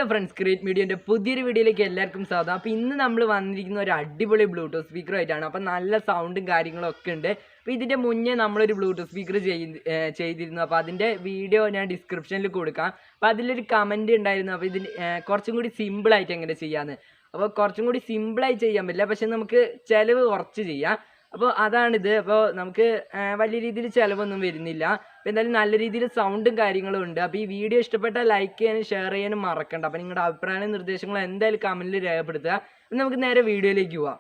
Friends, create മീഡിയൻ്റെ പുതിയൊരു വീഡിയോയിലേക്ക് എല്ലാവർക്കും സ്വാഗതം. അപ്പോൾ ഇന്ന് നമ്മൾ വന്നിരിക്കുന്ന ഒരു അടിപൊളി ബ്ലൂടൂത്ത് സ്പീക്കറുമായിട്ടാണ്. അപ്പോൾ നല്ല സൗണ്ടും കാര്യങ്ങളൊക്കെ ഉണ്ട്. അപ്പോൾ ഇതിൻ്റെ മുന്നേ നമ്മളൊരു ബ്ലൂടൂത്ത് സ്പീക്കർ ചെയ്തിരുന്നു. അപ്പോൾ അതിൻ്റെ വീഡിയോ ഞാൻ ഡിസ്ക്രിപ്ഷനിൽ കൊടുക്കാം. അപ്പോൾ അതിലൊരു കമൻറ്റ് ഉണ്ടായിരുന്നു, അപ്പോൾ ഇതിന് കുറച്ചും കൂടി സിമ്പിളായിട്ട് എങ്ങനെ ചെയ്യാമെന്ന്. അപ്പോൾ കുറച്ചും കൂടി സിമ്പിളായി ചെയ്യാൻ പറ്റില്ല, പക്ഷെ നമുക്ക് ചിലവ് കുറച്ച് ചെയ്യാം. അപ്പോൾ അതാണിത്. അപ്പോൾ നമുക്ക് വലിയ രീതിയിൽ ചിലവൊന്നും വരുന്നില്ല. അപ്പോൾ എന്തായാലും നല്ല രീതിയിൽ സൗണ്ടും കാര്യങ്ങളും ഉണ്ട്. അപ്പോൾ ഈ വീഡിയോ ഇഷ്ടപ്പെട്ടാൽ ലൈക്ക് ചെയ്യാനും ഷെയർ ചെയ്യാനും മറക്കണ്ട. അപ്പോൾ നിങ്ങളുടെ അഭിപ്രായവും നിർദ്ദേശങ്ങളും എന്തായാലും കമൻറ്റിൽ രേഖപ്പെടുത്തുക. അപ്പോൾ നമുക്ക് നേരെ വീഡിയോയിലേക്ക് പോവാം.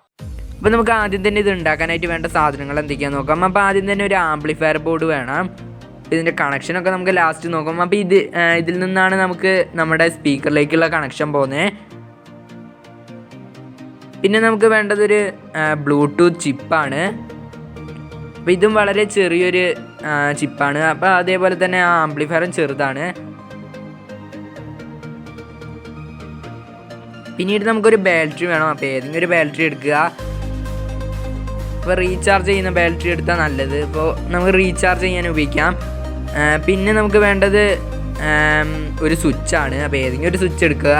അപ്പോൾ നമുക്ക് ആദ്യം തന്നെ ഇത് ഉണ്ടാക്കാനായിട്ട് വേണ്ട സാധനങ്ങൾ എന്തൊക്കെയാണെന്ന് നോക്കാം. അപ്പോൾ ആദ്യം തന്നെ ഒരു ആംപ്ലിഫയർ ബോർഡ് വേണം. ഇതിൻ്റെ കണക്ഷനൊക്കെ നമുക്ക് ലാസ്റ്റ് നോക്കാം. അപ്പോൾ ഇതിൽ നിന്നാണ് നമുക്ക് നമ്മുടെ സ്പീക്കറിലേക്കുള്ള കണക്ഷൻ പോകുന്നത്. പിന്നെ നമുക്ക് വേണ്ടതൊരു ബ്ലൂടൂത്ത് ചിപ്പാണ്. അപ്പോൾ ഇതും വളരെ ചെറിയൊരു ചിപ്പാണ്. അപ്പോൾ അതേപോലെ തന്നെ ആ ആംപ്ലിഫയറും ചെറുതാണ്. പിന്നീട് നമുക്കൊരു ബാറ്ററി വേണം. അപ്പോൾ ഏതെങ്കിലും ഒരു ബാറ്ററി എടുക്കുക. അപ്പോൾ റീചാർജ് ചെയ്യുന്ന ബാറ്ററി എടുത്താൽ നല്ലത്. ഇപ്പോൾ നമുക്ക് റീചാർജ് ചെയ്യാൻ ഉപയോഗിക്കാം. പിന്നെ നമുക്ക് വേണ്ടത് ഒരു സ്വിച്ചാണ്. അപ്പോൾ ഏതെങ്കിലും ഒരു സ്വിച്ച് എടുക്കുക.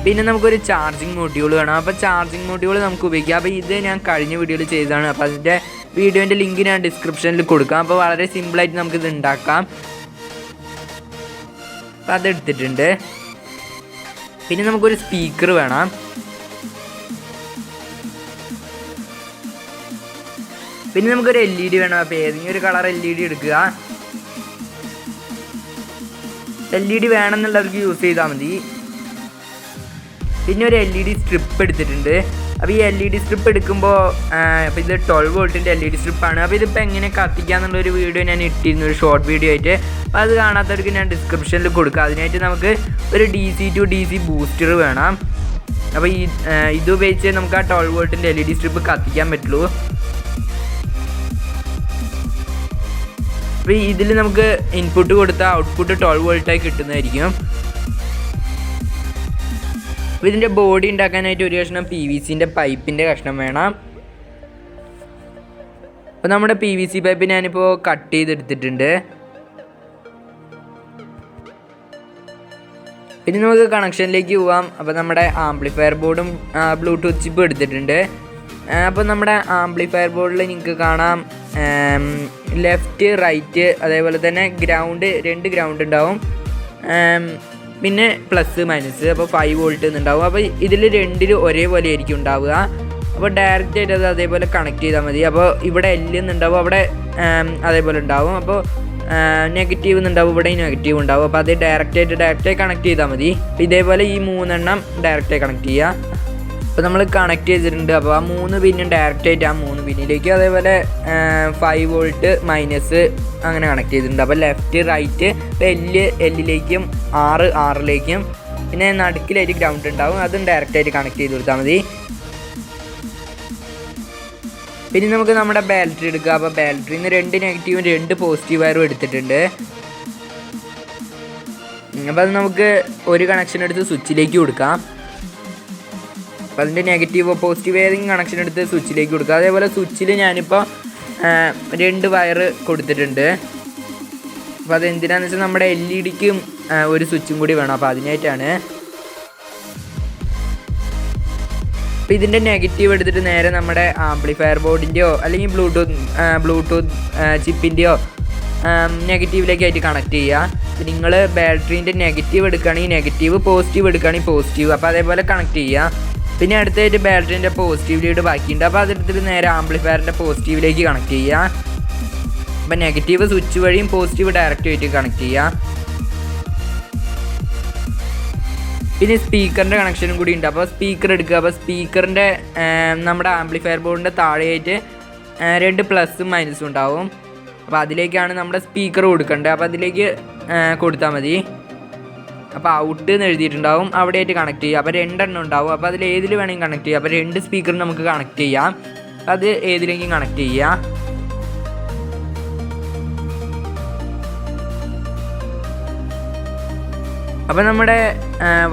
പിന്നെ നമുക്കൊരു ചാർജിങ് മൊഡ്യൂൾ വേണം. അപ്പോൾ ചാർജിങ് മൊഡ്യൂൾ നമുക്ക് ഉപയോഗിക്കാം. അപ്പോൾ ഇത് ഞാൻ കഴിഞ്ഞ വീഡിയോയിൽ ചെയ്തതാണ്. അപ്പോൾ അതിൻ്റെ വീഡിയോൻ്റെ ലിങ്ക് ഞാൻ ഡിസ്ക്രിപ്ഷനിൽ കൊടുക്കാം. അപ്പോൾ വളരെ സിമ്പിളായിട്ട് നമുക്കിത് ഉണ്ടാക്കാം. അപ്പോൾ അതെടുത്തിട്ടുണ്ട്. പിന്നെ നമുക്കൊരു സ്പീക്കർ വേണം. പിന്നെ നമുക്കൊരു LED വേണം. അപ്പോൾ ഏതെങ്കിലും ഒരു കളർ LED എടുക്കുക. LED വേണമെന്നുള്ളവർക്ക് യൂസ് ചെയ്താൽ മതി. പിന്നെ ഒരു LED സ്ട്രിപ്പ് എടുത്തിട്ടുണ്ട്. അപ്പോൾ ഈ LED സ്ട്രിപ്പ് എടുക്കുമ്പോൾ അപ്പോൾ ഇത് 12 വോൾട്ടിൻ്റെ LED സ്ട്രിപ്പാണ്. അപ്പോൾ ഇതിപ്പോൾ എങ്ങനെ കത്തിക്കാന്നുള്ളൊരു വീഡിയോ ഞാൻ ഇട്ടിരുന്നു, ഒരു ഷോർട്ട് വീഡിയോ ആയിട്ട്. അപ്പോൾ അത് കാണാത്തവർക്ക് ഞാൻ ഡിസ്ക്രിപ്ഷനിൽ കൊടുക്കാം. അതിനായിട്ട് നമുക്ക് ഒരു DC to DC ബൂസ്റ്റർ വേണം. അപ്പോൾ ഇത് ഉപയോഗിച്ച് നമുക്ക് ആ 12 വോൾട്ടിൻ്റെ LED സ്ട്രിപ്പ് കത്തിക്കാൻ പറ്റുള്ളൂ. അപ്പോൾ ഇതിൽ നമുക്ക് ഇൻപുട്ട് കൊടുത്താൽ ഔട്ട്പുട്ട് 12 വോൾട്ടായി കിട്ടുന്നതായിരിക്കും. അപ്പോൾ ഇതിൻ്റെ ബോഡി ഉണ്ടാക്കാനായിട്ട് ഒരു കഷ്ണം PVCൻ്റെ പൈപ്പിൻ്റെ കഷ്ണം വേണം. അപ്പോൾ നമ്മുടെ PVC പൈപ്പ് ഞാനിപ്പോൾ കട്ട് ചെയ്തെടുത്തിട്ടുണ്ട്. പിന്നെ നമുക്ക് കണക്ഷനിലേക്ക് പോവാം. അപ്പോൾ നമ്മുടെ ആംപ്ലിഫയർ ബോർഡും ബ്ലൂടൂത്ത് ചിപ്പും എടുത്തിട്ടുണ്ട്. അപ്പോൾ നമ്മുടെ ആംപ്ലിഫയർ ബോർഡിൽ നിങ്ങൾക്ക് കാണാം ലെഫ്റ്റ് റൈറ്റ് അതേപോലെ തന്നെ രണ്ട് ഗ്രൗണ്ട് ഉണ്ടാവും. പിന്നെ പ്ലസ് മൈനസ്. അപ്പോൾ 5 വോൾട്ട് എന്നുണ്ടാവും. അപ്പോൾ ഇതിൽ രണ്ടിലും ഒരേപോലെ ആയിരിക്കും ഉണ്ടാവുക. അപ്പോൾ ഡയറക്റ്റ് ആയിട്ട് അത് അതേപോലെ കണക്ട് ചെയ്താൽ മതി. അപ്പോൾ ഇവിടെ L എന്നുണ്ടാവും, അവിടെ അതേപോലെ ഉണ്ടാവും. അപ്പോൾ നെഗറ്റീവ് എന്നുണ്ടാവും, ഇവിടെ നെഗറ്റീവ് ഉണ്ടാവും. അപ്പോൾ അത് ഡയറക്റ്റായി കണക്ട് ചെയ്താൽ മതി. അപ്പോൾ ഇതേപോലെ ഈ 3 ഡയറക്റ്റായി കണക്ട് ചെയ്യുക. അപ്പോൾ നമ്മൾ കണക്ട് ചെയ്തിട്ടുണ്ട്. അപ്പോൾ ആ 3 പിന്നും ഡയറക്റ്റായിട്ട് ആ 3 പിന്നിലേക്ക് അതേപോലെ 5 വോൾട്ട് മൈനസ് അങ്ങനെ കണക്ട് ചെയ്തിട്ടുണ്ട്. അപ്പോൾ ലെഫ്റ്റ് റൈറ്റ് എല്ലിലേക്കും ആറിലേക്കും പിന്നെ നടുക്കിലായിട്ട് ഗ്രൗണ്ട് ഉണ്ടാവും. അതും ഡയറക്റ്റായിട്ട് കണക്ട് ചെയ്ത് കൊടുത്താൽ മതി. പിന്നെ നമുക്ക് നമ്മുടെ ബാറ്ററി എടുക്കുക. അപ്പോൾ ബാറ്ററിയിൽ നിന്ന് 2 നെഗറ്റീവും 2 പോസിറ്റീവ് വയറും എടുത്തിട്ടുണ്ട്. അപ്പോൾ അത് നമുക്ക് ഒരു കണക്ഷൻ എടുത്ത് സ്വിച്ചിലേക്ക് കൊടുക്കാം. അപ്പോൾ അതിൻ്റെ നെഗറ്റീവോ പോസിറ്റീവ് ഏതെങ്കിലും കണക്ഷൻ എടുത്ത് സ്വിച്ചിലേക്ക് കൊടുക്കുക. അതേപോലെ സ്വിച്ചിൽ ഞാനിപ്പോൾ 2 വയർ കൊടുത്തിട്ടുണ്ട്. അപ്പോൾ അതെന്തിനാണെന്ന് വെച്ചാൽ നമ്മുടെ LEDക്കും ഒരു സ്വിച്ചും കൂടി വേണം. അപ്പോൾ അതിനായിട്ടാണ്. അപ്പോൾ ഇതിൻ്റെ നെഗറ്റീവ് എടുത്തിട്ട് നേരെ നമ്മുടെ ആംപ്ലിഫയർ ബോർഡിൻ്റെയോ അല്ലെങ്കിൽ ബ്ലൂടൂത്ത് ചിപ്പിൻ്റെയോ നെഗറ്റീവിലേക്കായിട്ട് കണക്ട് ചെയ്യുക. അപ്പോൾ നിങ്ങൾ ബാറ്ററീൻ്റെ നെഗറ്റീവ് എടുക്കുകയാണെങ്കിൽ നെഗറ്റീവ്, പോസിറ്റീവ് എടുക്കുകയാണെങ്കിൽ പോസിറ്റീവ്. അപ്പോൾ അതേപോലെ കണക്ട് ചെയ്യുക. പിന്നെ അടുത്തായിട്ട് ബാറ്ററീൻ്റെ പോസിറ്റീവ് ലീഡ് ബാക്കിയുണ്ട്. അപ്പോൾ അതെടുത്തിട്ട് നേരെ ആംപ്ലിഫയറിൻ്റെ പോസിറ്റീവിലേക്ക് കണക്ട് ചെയ്യുക. അപ്പോൾ നെഗറ്റീവ് സ്വിച്ച് വഴിയും പോസിറ്റീവ് ഡയറക്റ്റായിട്ട് കണക്ട് ചെയ്യുക. പിന്നെ സ്പീക്കറിൻ്റെ കണക്ഷനും കൂടി ഉണ്ട്. അപ്പോൾ സ്പീക്കർ എടുക്കുക. അപ്പോൾ സ്പീക്കറിൻ്റെ നമ്മുടെ ആംപ്ലിഫയർ ബോർഡിൻ്റെ താഴെയായിട്ട് 2 പ്ലസും മൈനസും ഉണ്ടാവും. അപ്പോൾ അതിലേക്കാണ് നമ്മുടെ സ്പീക്കർ കൊടുക്കേണ്ടത്. അപ്പോൾ അതിലേക്ക് കൊടുത്താൽ മതി. അപ്പോൾ ഔട്ട് എന്ന് എഴുതിയിട്ടുണ്ടാവും, അവിടെയായിട്ട് കണക്ട് ചെയ്യുക. അപ്പോൾ 2 ഉണ്ടാവും. അപ്പോൾ അതിൽ ഏതിൽ വേണമെങ്കിൽ കണക്ട് ചെയ്യാം. അപ്പോൾ 2 സ്പീക്കർ നമുക്ക് കണക്ട് ചെയ്യാം. അത് ഏതിലേക്കും കണക്ട് ചെയ്യാം. അപ്പോൾ നമ്മുടെ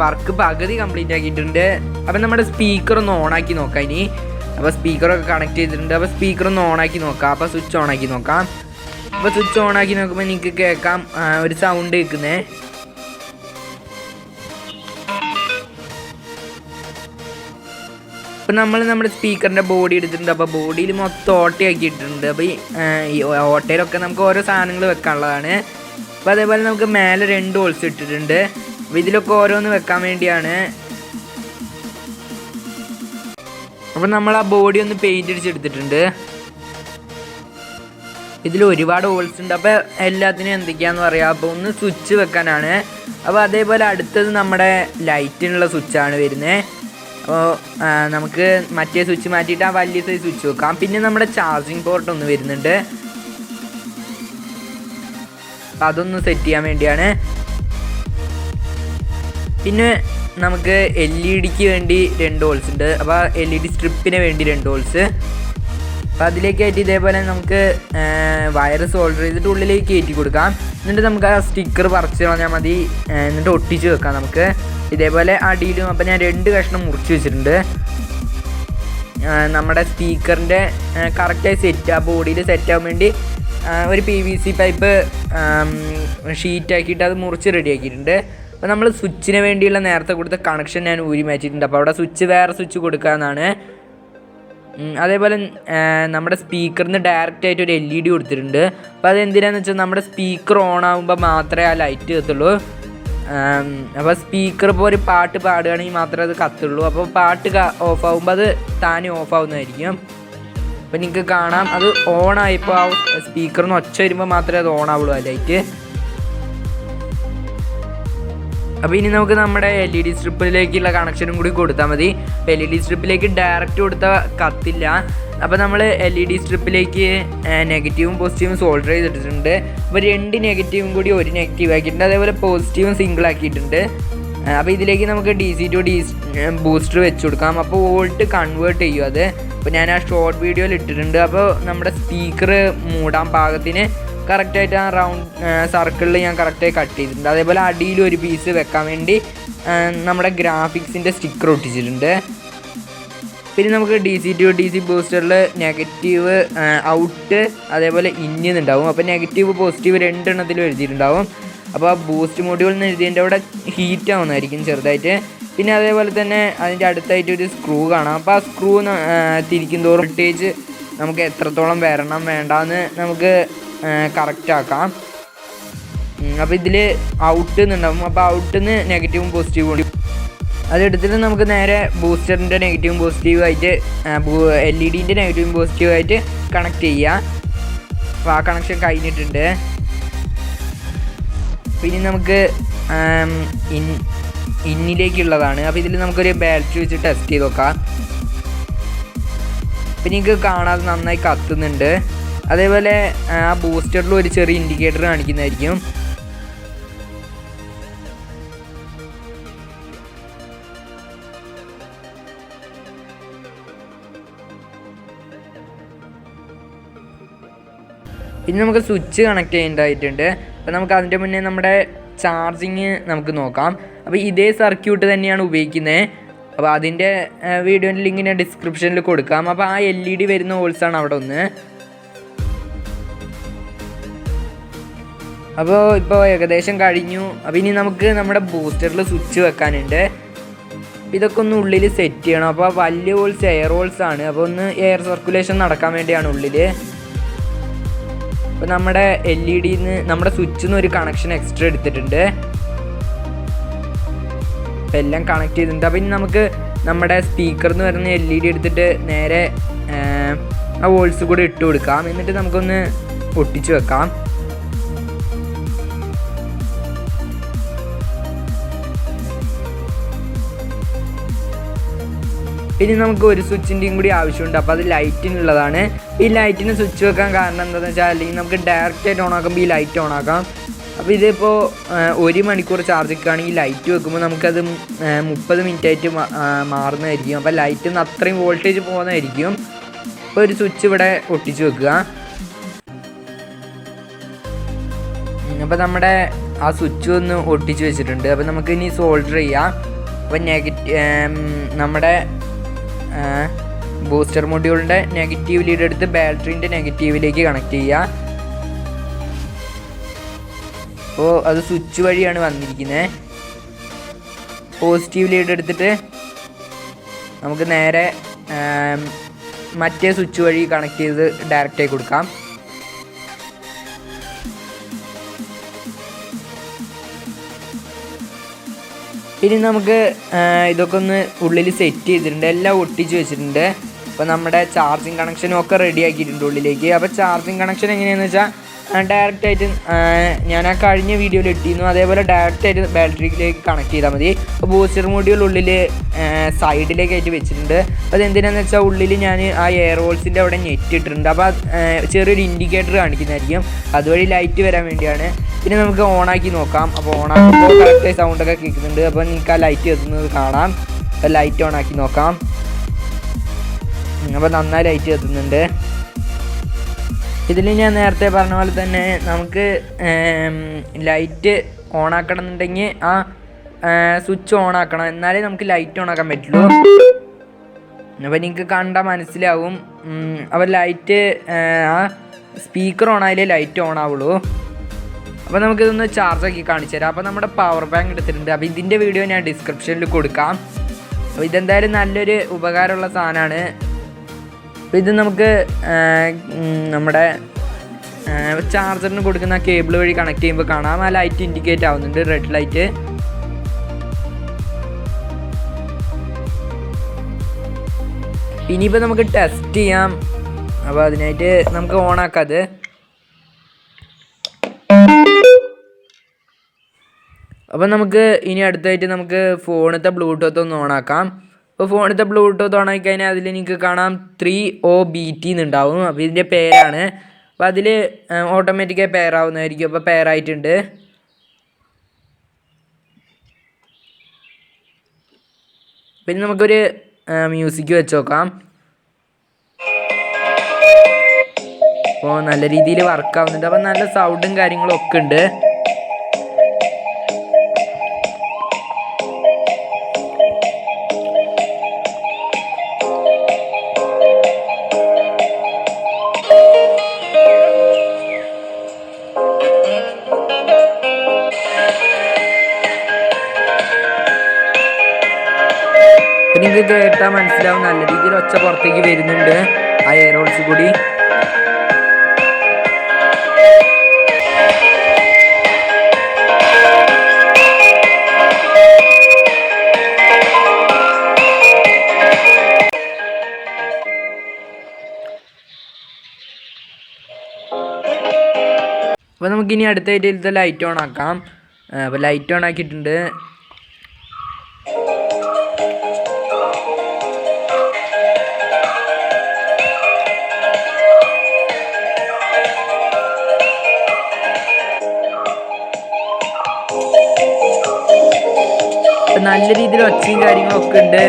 വർക്ക് പകുതി കംപ്ലീറ്റ് ആക്കിയിട്ടുണ്ട്. അപ്പോൾ നമ്മുടെ സ്പീക്കർ ഒന്ന് ഓണാക്കി നോക്കാം ഇനി. അപ്പോൾ സ്പീക്കറൊക്കെ കണക്ട് ചെയ്തിട്ടുണ്ട്. അപ്പോൾ സ്പീക്കർ ഒന്ന് ഓണാക്കി നോക്കാം. അപ്പോൾ സ്വിച്ച് ഓണാക്കി നോക്കാം. അപ്പോൾ സ്വിച്ച് ഓൺ ആക്കി നോക്കുമ്പോൾ നിങ്ങൾക്ക് കേൾക്കാം ഒരു സൗണ്ട് കേൾക്കുന്നേ. അപ്പോൾ നമ്മൾ നമ്മുടെ സ്പീക്കറിൻ്റെ ബോഡി എടുത്തിട്ടുണ്ട്. അപ്പോൾ ബോഡിയിൽ മൊത്തം ഓട്ടയാക്കിയിട്ടുണ്ട്. അപ്പോൾ ഈ ഓട്ടയിലൊക്കെ നമുക്ക് ഓരോ സാധനങ്ങൾ വെക്കാനുള്ളതാണ്. അപ്പോൾ അതേപോലെ നമുക്ക് മേലെ 2 ഹോൾസ് ഇട്ടിട്ടുണ്ട്. അപ്പോൾ ഇതിലൊക്കെ ഓരോന്ന് വെക്കാൻ വേണ്ടിയാണ്. അപ്പോൾ നമ്മൾ ആ ബോഡി ഒന്ന് പെയിൻ്റ് അടിച്ചെടുത്തിട്ടുണ്ട്. ഇതിൽ ഒരുപാട് ഹോൾസ് ഉണ്ട്. അപ്പോൾ എല്ലാത്തിനും എന്തൊക്കെയാണെന്ന് പറയാം. അപ്പോൾ ഒന്ന് സ്വിച്ച് വെക്കാനാണ്. അപ്പോൾ അതേപോലെ അടുത്തത് നമ്മുടെ ലൈറ്റിനുള്ള സ്വിച്ചാണ് വരുന്നത്. അപ്പോൾ നമുക്ക് മറ്റേ സ്വിച്ച് മാറ്റിയിട്ട് ആ വലിയ സൈസ് സ്വിച്ച് വെക്കാം. പിന്നെ നമ്മുടെ ചാർജിങ് പോർട്ട് ഒന്ന് വരുന്നുണ്ട്. അപ്പം അതൊന്ന് സെറ്റ് ചെയ്യാൻ വേണ്ടിയാണ്. പിന്നെ നമുക്ക് LED വേണ്ടി 2 ഹോൾസ് ഉണ്ട്. അപ്പോൾ LED സ്ട്രിപ്പിന് വേണ്ടി 2 ഹോൾസ്. അപ്പോൾ അതിലേക്കായിട്ട് ഇതേപോലെ നമുക്ക് വയർ സോൾഡർ ചെയ്തിട്ട് ഉള്ളിലേക്ക് കയറ്റി കൊടുക്കാം. എന്നിട്ട് നമുക്ക് ആ സ്റ്റിക്കർ പറിച്ച് കളഞ്ഞാൽ മതി. എന്നിട്ട് ഒട്ടിച്ച് വെക്കാം നമുക്ക് ഇതേപോലെ അടിയിലും. അപ്പോൾ ഞാൻ 2 കഷ്ണം മുറിച്ച് വെച്ചിട്ടുണ്ട്. നമ്മുടെ സ്പീക്കറിൻ്റെ കറക്റ്റായി ആ ബോഡിയിൽ സെറ്റാകാൻ വേണ്ടി ഒരു PVC പൈപ്പ് ഷീറ്റാക്കിയിട്ട് അത് മുറിച്ച് റെഡിയാക്കിയിട്ടുണ്ട്. അപ്പോൾ നമ്മൾ സ്വിച്ചിന് വേണ്ടിയുള്ള നേരത്തെ കൊടുത്ത കണക്ഷൻ ഞാൻ ഊരി മാറ്റിയിട്ടുണ്ട്. അപ്പോൾ അവിടെ വേറെ സ്വിച്ച് കൊടുക്കാമെന്നാണ്. അതേപോലെ നമ്മുടെ സ്പീക്കറിന് ഡയറക്റ്റായിട്ട് ഒരു LED കൊടുത്തിട്ടുണ്ട്. അപ്പോൾ അതെന്തിനാണെന്ന് വെച്ചാൽ നമ്മുടെ സ്പീക്കർ ഓൺ ആകുമ്പോൾ മാത്രമേ ആ ലൈറ്റ് കത്തുള്ളൂ. അപ്പോൾ സ്പീക്കർ ഇപ്പോൾ ഒരു പാട്ട് പാടുകയാണെങ്കിൽ മാത്രമേ അത് കത്തുള്ളൂ. അപ്പോൾ പാട്ട് ഓഫ് ആകുമ്പോൾ അത് താനെ ഓഫ് ആവുന്നതായിരിക്കും. അപ്പോൾ നിങ്ങൾക്ക് കാണാം അത് ഓണായപ്പോൾ ആ സ്പീക്കറിന് ഒച്ച വരുമ്പോൾ മാത്രമേ അത് ഓൺ ആവുള്ളൂ ആ ലൈറ്റ്. അപ്പോൾ ഇനി നമുക്ക് നമ്മുടെ LED സ്ട്രിപ്പിലേക്കുള്ള കണക്ഷനും കൂടി കൊടുത്താൽ മതി. അപ്പോൾ LED സ്ട്രിപ്പിലേക്ക് ഡയറക്റ്റ് കൊടുത്താൽ കത്തില്ല. അപ്പോൾ നമ്മൾ LED സ്ട്രിപ്പിലേക്ക് നെഗറ്റീവും പോസിറ്റീവും സോൾഡർ ചെയ്തിട്ടുണ്ട്. അപ്പോൾ 2 നെഗറ്റീവും കൂടി 1 നെഗറ്റീവ് ആക്കിയിട്ടുണ്ട്. അതേപോലെ പോസിറ്റീവും സിംഗിൾ ആക്കിയിട്ടുണ്ട്. അപ്പോൾ ഇതിലേക്ക് നമുക്ക് DC to DC ബൂസ്റ്റർ വെച്ച് കൊടുക്കാം. അപ്പോൾ വോൾട്ട് കൺവേർട്ട് ചെയ്യും അത്. അപ്പോൾ ഞാൻ ആ ഷോർട്ട് വീഡിയോയിൽ ഇട്ടിട്ടുണ്ട്. അപ്പോൾ നമ്മുടെ സ്പീക്കർ മൂടാൻ പാകത്തിന് കറക്റ്റായിട്ട് ആ റൗണ്ട് സർക്കിളിൽ ഞാൻ കറക്റ്റായി കട്ട് ചെയ്തിട്ടുണ്ട്. അതേപോലെ അടിയിൽ ഒരു പീസ് വെക്കാൻ വേണ്ടി നമ്മുടെ ഗ്രാഫിക്സിൻ്റെ സ്റ്റിക്കർ ഒട്ടിച്ചിട്ടുണ്ട്. പിന്നെ നമുക്ക് DC to DC ബൂസ്റ്ററിൽ നെഗറ്റീവ് ഔട്ട് അതേപോലെ ഇന്നുണ്ടാവും. അപ്പോൾ നെഗറ്റീവ് പോസിറ്റീവ് 2 എണ്ണത്തിലും എഴുതിയിട്ടുണ്ടാവും. അപ്പോൾ ആ ബൂസ്റ്റ് മൊഡ്യൂൾ എന്ന് എഴുതിയതിൻ്റെ അവിടെ ഹീറ്റ് ആവുന്നതായിരിക്കും ചെറുതായിട്ട്. പിന്നെ അതേപോലെ തന്നെ അതിൻ്റെ അടുത്തായിട്ട് ഒരു സ്ക്രൂ കാണാം. അപ്പോൾ ആ സ്ക്രൂ തിരിക്കും തോറും വോൾട്ടേജ് നമുക്ക് എത്രത്തോളം വരണം വേണ്ടാന്ന് നമുക്ക് കറക്റ്റ് ആക്കാം. അപ്പോൾ ഇതിൽ ഔട്ട് എന്നുണ്ടാവും. അപ്പോൾ ഔട്ടിൽ നിന്ന് നെഗറ്റീവും പോസിറ്റീവും ഉണ്ട്. അതെടുത്തിട്ട് നമുക്ക് നേരെ ബൂസ്റ്ററിൻ്റെ നെഗറ്റീവും പോസിറ്റീവായിട്ട് LED-ൻ്റെ നെഗറ്റീവും പോസിറ്റീവായിട്ട് കണക്ട് ചെയ്യാം. അപ്പോൾ ആ കണക്ഷൻ കഴിഞ്ഞിട്ടുണ്ട്. പിന്നെ നമുക്ക് ഇന്നിലേക്കുള്ളതാണ്. അപ്പോൾ ഇതിൽ നമുക്കൊരു ബാറ്ററി വെച്ച് ടെസ്റ്റ് ചെയ്ത് നോക്കാം. പിന്നെ നിങ്ങൾക്ക് കാണാതെ നന്നായി കത്തുന്നുണ്ട്. അതേപോലെ ആ ബൂസ്റ്ററിൽ ഒരു ചെറിയ ഇൻഡിക്കേറ്റർ കാണിക്കുന്നതായിരിക്കും. പിന്നെ നമുക്ക് സ്വിച്ച് കണക്ട് ചെയ്യേണ്ടതായിട്ടുണ്ട്. അപ്പോൾ നമുക്ക് അതിൻ്റെ മുന്നേ നമ്മുടെ ചാർജിങ് നമുക്ക് നോക്കാം. അപ്പോൾ ഇതേ സർക്യൂട്ട് തന്നെയാണ് ഉപയോഗിക്കുന്നത്. അപ്പോൾ അതിൻ്റെ വീഡിയോൻ്റെ ലിങ്ക് ഞാൻ ഡിസ്ക്രിപ്ഷനിൽ കൊടുക്കാം. അപ്പോൾ ആ LED വരുന്ന ഹോൾസാണ് അവിടെ ഒന്ന്. അപ്പോൾ ഇപ്പോൾ ഏകദേശം കഴിഞ്ഞു. അപ്പോൾ ഇനി നമുക്ക് നമ്മുടെ ബൂസ്റ്ററിൽ സ്വിച്ച് വെക്കാനുണ്ട്. ഇതൊക്കെ ഒന്ന് ഉള്ളിൽ സെറ്റ് ചെയ്യണം. അപ്പോൾ വലിയ ഹോൾസ് എയർ ഹോൾസാണ്. അപ്പോൾ ഒന്ന് എയർ സർക്കുലേഷൻ നടക്കാൻ വേണ്ടിയാണ് ഉള്ളിൽ. അപ്പോൾ നമ്മുടെ LED-ന്ന് നമ്മുടെ സ്വിച്ചിൽ നിന്ന് ഒരു കണക്ഷൻ എക്സ്ട്രാ എടുത്തിട്ടുണ്ട്. അപ്പോൾ എല്ലാം കണക്ട് ചെയ്തിട്ടുണ്ട്. അപ്പോൾ ഇനി നമുക്ക് നമ്മുടെ സ്പീക്കറിൽ നിന്ന് വരുന്ന LED എടുത്തിട്ട് നേരെ ആ ഹോൾസ് കൂടെ ഇട്ട് കൊടുക്കാം. എന്നിട്ട് നമുക്കൊന്ന് ഒട്ടിച്ച് വെക്കാം. ഇനി നമുക്ക് ഒരു സ്വിച്ചിൻ്റെയും കൂടി ആവശ്യമുണ്ട്. അപ്പോൾ അത് ലൈറ്റിനുള്ളതാണ്. ഈ ലൈറ്റിന് സ്വിച്ച് വെക്കാൻ കാരണം എന്താണെന്ന് വെച്ചാൽ അല്ലെങ്കിൽ നമുക്ക് ഡയറക്റ്റായിട്ട് ഓൺ ആക്കുമ്പോൾ ഈ ലൈറ്റ് ഓൺ ആക്കാം. അപ്പോൾ ഇതിപ്പോൾ 1 മണിക്കൂർ ചാർജ് വെക്കുകയാണെങ്കിൽ ലൈറ്റ് വെക്കുമ്പോൾ നമുക്കത് 30 മിനിറ്റായിട്ട് മാറുന്നതായിരിക്കും. അപ്പോൾ ലൈറ്റിൽ നിന്ന് അത്രയും വോൾട്ടേജ് പോകുന്നതായിരിക്കും. അപ്പോൾ ഒരു സ്വിച്ച് ഇവിടെ ഒട്ടിച്ച് വെക്കുക. അപ്പോൾ നമ്മുടെ ആ സ്വിച്ച് ഒന്ന് ഒട്ടിച്ച് വെച്ചിട്ടുണ്ട്. അപ്പോൾ നമുക്ക് ഇനി സോൾഡർ ചെയ്യാം. അപ്പോൾ നമ്മുടെ ബൂസ്റ്റർ മൊഡ്യൂളിൻ്റെ നെഗറ്റീവ് ലീഡ് എടുത്ത് ബാറ്ററീൻ്റെ നെഗറ്റീവിലേക്ക് കണക്ട് ചെയ്യുക. അപ്പോൾ അത് സ്വിച്ച് വഴിയാണ് വന്നിരിക്കുന്നത്. പോസിറ്റീവ് ലീഡ് എടുത്തിട്ട് നമുക്ക് നേരെ മറ്റേ സ്വിച്ച് വഴി കണക്ട് ചെയ്ത് ഡയറക്റ്റായി കൊടുക്കാം. ഇനി നമുക്ക് ഇതൊക്കെ ഒന്ന് ഉള്ളിൽ സെറ്റ് ചെയ്തിട്ടുണ്ട്, എല്ലാം ഒട്ടിച്ച് വെച്ചിട്ടുണ്ട്. അപ്പോൾ നമ്മുടെ ചാർജിങ് കണക്ഷനും ഒക്കെ റെഡി ആക്കിയിട്ടുണ്ട് ഉള്ളിലേക്ക്. അപ്പോൾ ചാർജിങ് കണക്ഷൻ എങ്ങനെയാണെന്ന് വെച്ചാൽ ഡയറക്റ്റായിട്ട് ഞാൻ ആ കഴിഞ്ഞ വീഡിയോയിൽ ഇട്ടിരുന്നു, അതേപോലെ ഡയറക്റ്റായിട്ട് ബാറ്ററിയിലേക്ക് കണക്ട് ചെയ്താൽ മതി. അപ്പോൾ ബൂസ്റ്റർ മോഡ്യൂൾ ഉള്ളിൽ സൈഡിലേക്കായിട്ട് വെച്ചിട്ടുണ്ട്. അപ്പോൾ അതെന്തിനാണെന്ന് വെച്ചാൽ ഉള്ളിൽ ഞാൻ ആ എയർ ഹോൾസിൻ്റെ അവിടെ നെറ്റ് ഇട്ടിട്ടുണ്ട്. അപ്പോൾ ചെറിയൊരു ഇൻഡിക്കേറ്റർ കാണിക്കുന്നതായിരിക്കും, അതുവഴി ലൈറ്റ് വരാൻ വേണ്ടിയാണ്. പിന്നെ നമുക്ക് ഓണാക്കി നോക്കാം. അപ്പോൾ ഓണാക്കുമ്പോൾ കറക്റ്റ് സൗണ്ടൊക്കെ കേൾക്കുന്നുണ്ട്. അപ്പോൾ നിങ്ങൾക്ക് ആ ലൈറ്റ് എത്തുന്നത് കാണാം. അപ്പോൾ ലൈറ്റ് ഓണാക്കി നോക്കാം. അപ്പോൾ നന്നായി ലൈറ്റ് എത്തുന്നുണ്ട്. ഇതിൽ ഞാൻ നേരത്തെ പറഞ്ഞ പോലെ തന്നെ നമുക്ക് ലൈറ്റ് ഓണാക്കണം എന്നുണ്ടെങ്കിൽ ആ സ്വിച്ച് ഓണാക്കണം, എന്നാലേ നമുക്ക് ലൈറ്റ് ഓണാക്കാൻ പറ്റുള്ളൂ. അപ്പോൾ നിങ്ങൾക്ക് കണ്ടാൽ മനസ്സിലാവും. അപ്പോൾ ലൈറ്റ് ആ സ്പീക്കർ ഓണായാലേ ലൈറ്റ് ഓൺ ആവുള്ളൂ. അപ്പോൾ നമുക്കിതൊന്ന് ചാർജാക്കി കാണിച്ചു തരാം. അപ്പോൾ നമ്മുടെ പവർ ബാങ്ക് എടുത്തിട്ടുണ്ട്. അപ്പോൾ ഇതിൻ്റെ വീഡിയോ ഞാൻ ഡിസ്ക്രിപ്ഷനിൽ കൊടുക്കാം. അപ്പോൾ ഇതെന്തായാലും നല്ലൊരു ഉപകാരമുള്ള സാധനമാണ്. അപ്പോൾ ഇത് നമുക്ക് നമ്മുടെ ചാർജറിന് കൊടുക്കുന്ന കേബിൾ വഴി കണക്ട് ചെയ്യുമ്പോൾ കാണാം, ആ ലൈറ്റ് ഇൻഡിക്കേറ്റ് ആവുന്നുണ്ട്, റെഡ് ലൈറ്റ്. ഇനിയിപ്പോൾ നമുക്ക് ടെസ്റ്റ് ചെയ്യാം. അപ്പോൾ അതിനായിട്ട് നമുക്ക് ഓണാക്കാം അത്. അപ്പോൾ നമുക്ക് ഇനി അടുത്തായിട്ട് നമുക്ക് ഫോണിലത്തെ ബ്ലൂടൂത്ത് ഒന്ന് ഓണാക്കാം. അപ്പോൾ ഫോണിലത്തെ ബ്ലൂടൂത്ത് ഓണാക്കി കഴിഞ്ഞാൽ അതിൽ നിങ്ങൾക്ക് കാണാം 3OBT എന്നുണ്ടാവും. അപ്പോൾ ഇതിൻ്റെ പേരാണ്. അപ്പോൾ അതിൽ ഓട്ടോമാറ്റിക്കായി പെയറാവുന്നതായിരിക്കും. അപ്പോൾ പെയറായിട്ടുണ്ട്. പിന്നെ നമുക്കൊരു മ്യൂസിക് വെച്ച് നോക്കാം. അപ്പോൾ നല്ല രീതിയിൽ വർക്കാവുന്നുണ്ട്. അപ്പോൾ നല്ല സൗണ്ടും കാര്യങ്ങളും ഒക്കെ ഉണ്ട്. നിങ്ങൾക്ക് കേട്ടാൽ മനസ്സിലാവും, നല്ല രീതിയിൽ ഒച്ച പുറത്തേക്ക് വരുന്നുണ്ട് ആ എയർ ഹോൾസ് കൂടി. അപ്പോൾ നമുക്കിനി അടുത്തായിട്ട് ഇതിലത്തെ ലൈറ്റ് ഓൺ ആക്കാം. അപ്പോൾ ലൈറ്റ് ഓൺ ആക്കിയിട്ടുണ്ട്. നല്ല രീതിയിൽ ഒച്ചയും കാര്യങ്ങളൊക്കെ ഉണ്ട്.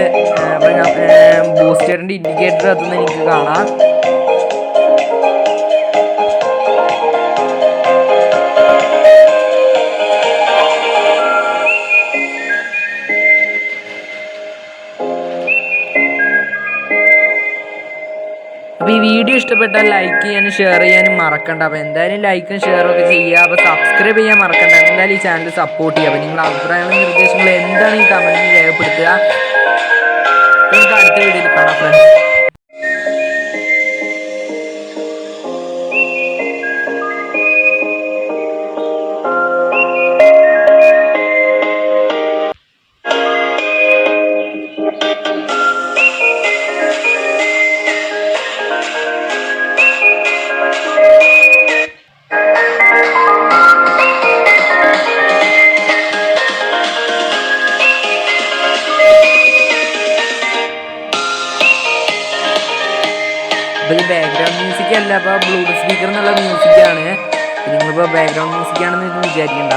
ബൂസ്റ്ററിൻ്റെ ഇൻഡിക്കേറ്റർ അതൊന്നും എനിക്ക് കാണാം. അപ്പോൾ ഈ വീഡിയോ ഇഷ്ടപ്പെട്ടാൽ ലൈക്ക് ചെയ്യാനും ഷെയർ ചെയ്യാനും മറക്കണ്ട. അപ്പോൾ എന്തായാലും ലൈക്കും ഷെയറും ഒക്കെ ചെയ്യുക. അപ്പോൾ സബ്സ്ക്രൈബ് ചെയ്യാൻ മറക്കണ്ട. എന്തായാലും ഈ ചാനൽ സപ്പോർട്ട് ചെയ്യുക. അപ്പോൾ നിങ്ങളുടെ അഭിപ്രായങ്ങളും നിർദ്ദേശങ്ങളും എന്താണ് ഈ കമൻറ്റിൽ രേഖപ്പെടുത്തുക. നമുക്ക് അടുത്ത വീഡിയോയിൽ കാണാം ഫ്രണ്ട്സ്. അപ്പോൾ ഇത് ബാക്ക്ഗ്രൗണ്ട് മ്യൂസിക് അല്ല, അപ്പോൾ ബ്ലൂടൂത്ത് സ്പീക്കർ എന്നുള്ള മ്യൂസിക്കാണ്. നിങ്ങളിപ്പോൾ ബാക്ക്ഗ്രൗണ്ട് മ്യൂസിക്കാണെന്ന് വിചാരിക്കണ്ട.